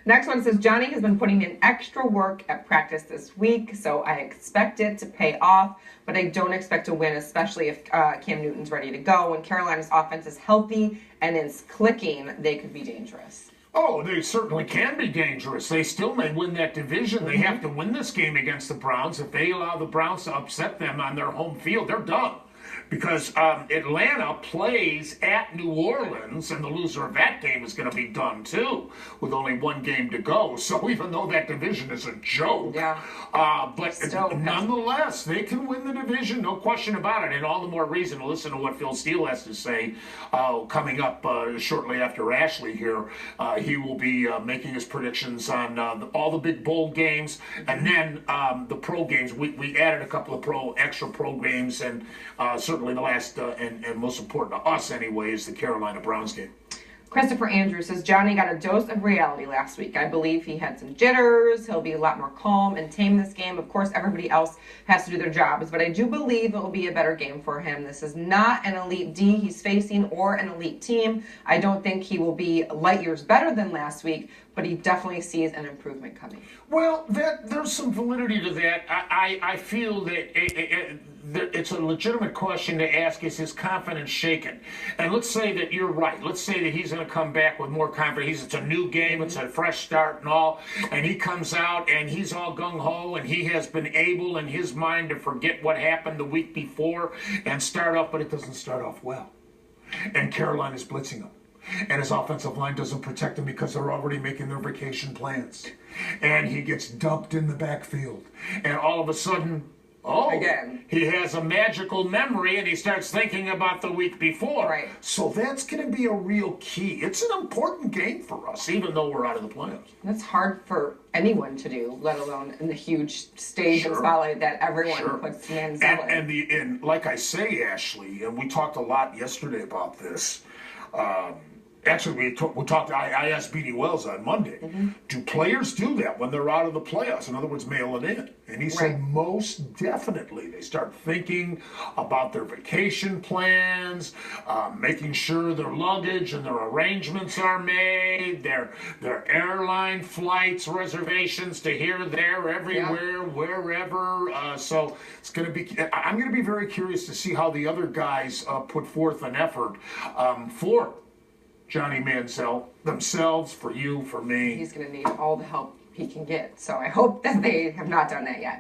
Next one says, Johnny has been putting in extra work at practice this week, so I expect it to pay off, but I don't expect to win, especially if Cam Newton's ready to go. When Carolina's offense is healthy and is clicking, they could be dangerous. Oh, they certainly can be dangerous. They still may win that division. They have to win this game against the Browns. If they allow the Browns to upset them on their home field, they're done. Because Atlanta plays at New Orleans, and the loser of that game is going to be done too, with only one game to go. So even though that division is a joke, but nonetheless, they can win the division, no question about it. And all the more reason to listen to what Phil Steele has to say coming up shortly after Ashley here. He will be making his predictions on all the big bowl games, and then the pro games. We added a couple of extra pro games, and certainly the last and most important to us anyway is the Carolina Browns game. Christopher Andrews says, Johnny got a dose of reality last week. I believe he had some jitters. He'll be a lot more calm and tame this game. Of course, everybody else has to do their jobs, but I do believe it will be a better game for him. This is not an elite D he's facing or an elite team. I don't think he will be light years better than last week, but he definitely sees an improvement coming. Well, there's some validity to that. I feel that it's a legitimate question to ask, is his confidence shaken? And let's say that you're right. Let's say that he's going to come back with more confidence. It's a new game. It's a fresh start and all. And he comes out and he's all gung-ho, and he has been able in his mind to forget what happened the week before and start off, but it doesn't start off well. And Carolina's blitzing him. And his offensive line doesn't protect him because they're already making their vacation plans. And he gets dumped in the backfield. And all of a sudden, again, he has a magical memory and he starts thinking about the week before. Right. So that's going to be a real key. It's an important game for us, even though we're out of the playoffs. That's hard for anyone to do, let alone in the huge stage and spotlight that everyone puts Manziel in. And like I say, Ashley, and we talked a lot yesterday about this. Actually, I asked B.D. Wells on Monday, do players do that when they're out of the playoffs? In other words, mail it in. And he said most definitely. They start thinking about their vacation plans, making sure their luggage and their arrangements are made, their airline flights, reservations to here, there, everywhere, wherever. So it's going to be. I'm going to be very curious to see how the other guys put forth an effort for Johnny Manziel, themselves, for you, for me. He's going to need all the help he can get. So I hope that they have not done that yet.